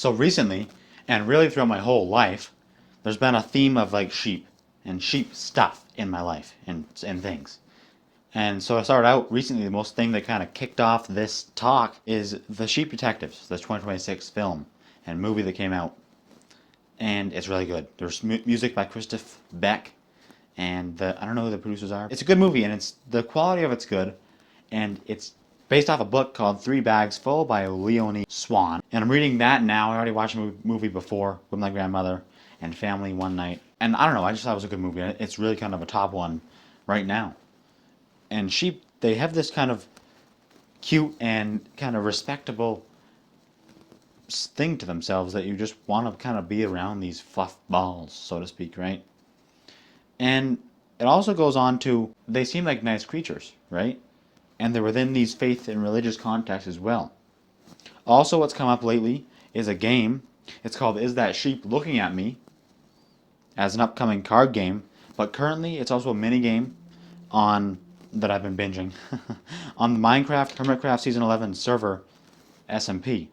So recently, and really throughout my whole life, there's been a theme of like sheep and sheep stuff in my life and things. And so I started out recently, the most thing that kind of kicked off this talk is The Sheep Detectives, the 2026 film and movie that came out. And it's really good. There's music by Christoph Beck, and I don't know who the producers are. It's a good movie, and the quality of it's good, and it's based off a book called Three Bags Full by Leonie Swan. And I'm reading that now. I already watched a movie before with my grandmother and family one night. And I don't know, I just thought it was a good movie. It's really kind of a top one right now. And sheep, they have this kind of cute and kind of respectable thing to themselves that you just want to kind of be around these fluff balls, so to speak, right? And it also goes on to, they seem like nice creatures, right? And they're within these faith and religious contexts as well. Also, what's come up lately is a game. It's called Is That Sheep Looking at Me? As an upcoming card game. But currently, it's also a mini game on that I've been binging on the Minecraft Hermitcraft Season 11 server SMP,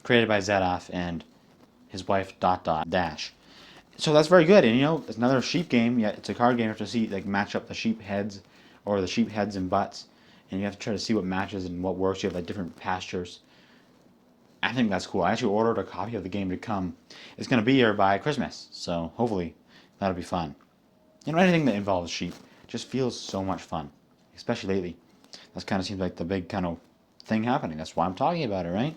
created by Zedoff and his wife Dash. So that's very good, and it's another sheep game. Yet it's a card game. You have to see like match up the sheep heads or the sheep heads and butts, and you have to try to see what matches and what works. You have like different pastures. I think that's cool. I actually ordered a copy of the game to come. It's going to be here by Christmas, so hopefully that'll be fun. Anything that involves sheep just feels so much fun, especially lately. That kind of seems like the big kind of thing happening. That's why I'm talking about it, right?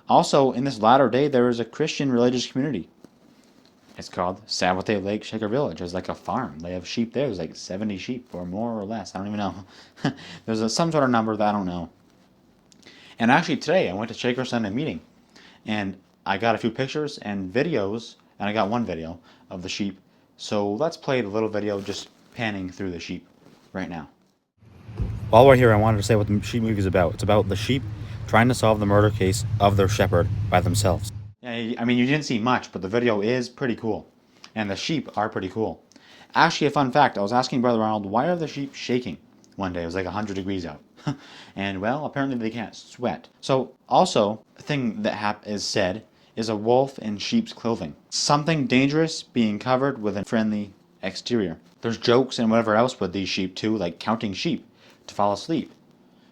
Also, in this latter day, there is a Christian religious community. It's called Sabbath Lake Shaker Village. It's like a farm. They have sheep there. There's like 70 sheep or more or less. I don't even know. There's some sort of number that I don't know. And actually today I went to Shaker Sunday meeting, and I got a few pictures and videos, and I got one video of the sheep. So let's play the little video just panning through the sheep right now. While we're here, I wanted to say what the sheep movie is about. It's about the sheep trying to solve the murder case of their shepherd by themselves. Yeah, I mean, you didn't see much, but the video is pretty cool. And the sheep are pretty cool. Actually, a fun fact, I was asking Brother Ronald, why are the sheep shaking? One day, it was like 100 degrees out. And, well, apparently they can't sweat. So, also, a thing that is said is a wolf in sheep's clothing. Something dangerous being covered with a friendly exterior. There's jokes and whatever else with these sheep, too, like counting sheep to fall asleep.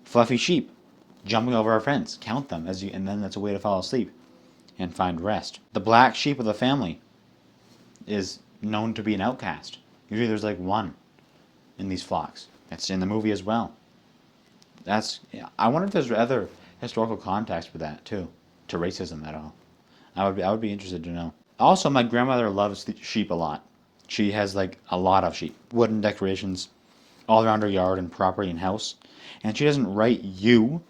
Fluffy sheep, jumping over a fence, count them, and then that's a way to fall asleep and find rest. The black sheep of the family is known to be an outcast. Usually there's like one in these flocks. That's in the movie as well. I wonder if there's other historical context with that too, to racism at all. I would be interested to know. Also, my grandmother loves sheep a lot. She has like a lot of sheep, wooden decorations all around her yard and property and house. And she doesn't write you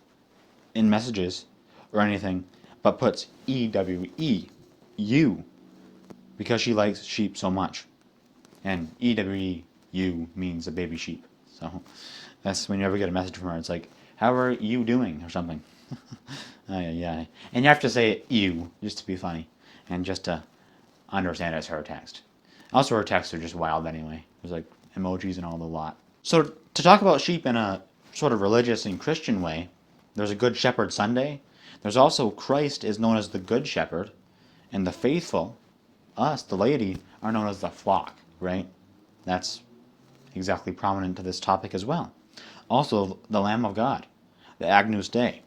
in messages or anything, but puts EWE, you, because she likes sheep so much. And EWU means a baby sheep. So that's when you ever get a message from her. It's like, how are you doing? Or something. Yeah. And you have to say you, just to be funny. And just to understand it's her text. Also, her texts are just wild anyway. There's like emojis and all the lot. So to talk about sheep in a sort of religious and Christian way, there's a Good Shepherd Sunday. There's also Christ is known as the Good Shepherd. And the faithful, us, the laity, are known as the flock, right? That's exactly prominent to this topic as well. Also, the Lamb of God, the Agnus Dei.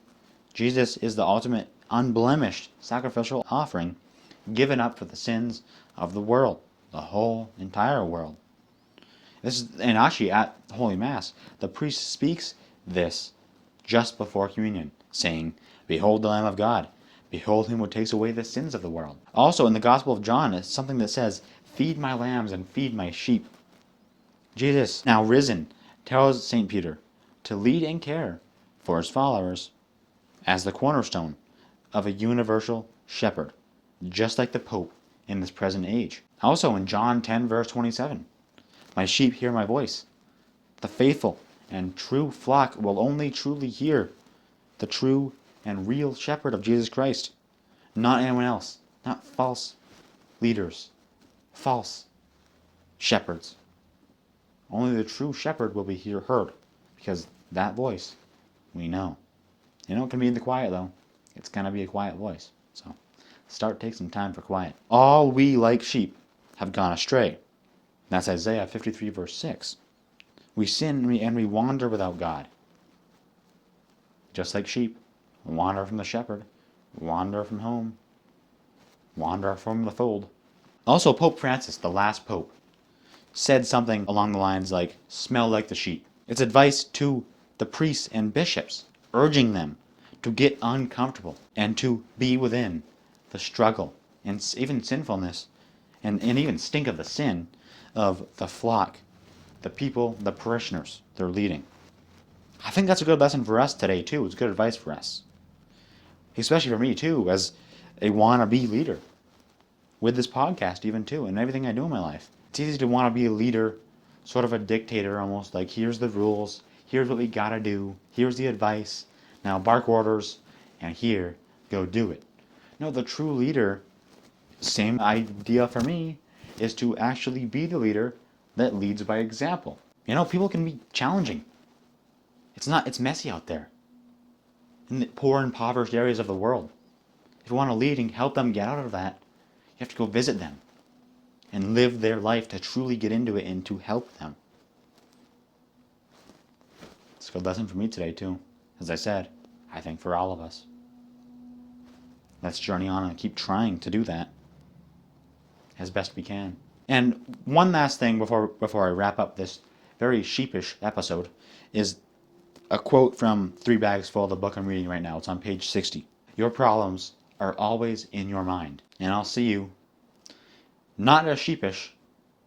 Jesus is the ultimate unblemished sacrificial offering given up for the sins of the world, the whole entire world. And actually at Holy Mass, the priest speaks this just before communion, saying, "Behold the Lamb of God. Behold him who takes away the sins of the world." Also, in the Gospel of John, it's something that says, "Feed my lambs and feed my sheep." Jesus, now risen, tells St. Peter to lead and care for his followers as the cornerstone of a universal shepherd, just like the Pope in this present age. Also in John 10, verse 27, "My sheep hear my voice." The faithful and true flock will only truly hear the true and real shepherd of Jesus Christ, not anyone else, not false leaders, false shepherds. Only the true shepherd will be heard, because that voice we know. It can be in the quiet though. It's gonna be a quiet voice. So take some time for quiet. All we like sheep have gone astray. That's Isaiah 53 verse 6. We sin and we wander without God. Just like sheep, wander from the shepherd, wander from home, wander from the fold. Also, Pope Francis, the last pope, said something along the lines like, smell like the sheep. It's advice to the priests and bishops, urging them to get uncomfortable and to be within the struggle and even sinfulness and even stink of the sin of the flock, the people, the parishioners they're leading. I think that's a good lesson for us today, too. It's good advice for us. Especially for me, too, as a wannabe leader. With this podcast, even, too, and everything I do in my life. It's easy to want to be a leader, sort of a dictator almost, like here's the rules, here's what we gotta do, here's the advice, now bark orders, and here, go do it. No, the true leader, same idea for me, is to actually be the leader that leads by example. You know, people can be challenging. It's messy out there. In the poor, impoverished areas of the world. If you want to lead and help them get out of that, you have to go visit them and live their life to truly get into it and to help them. It's a good lesson for me today, too. As I said, I think for all of us. Let's journey on and keep trying to do that as best we can. And one last thing before I wrap up this very sheepish episode is a quote from 3 Bags Full, the book I'm reading right now. It's on page 60. Your problems are always in your mind. And I'll see you, not as sheepish,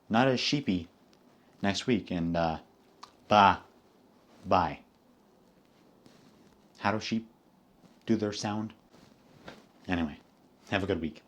not as sheepy, next week. And bye. How do sheep do their sound? Anyway, have a good week.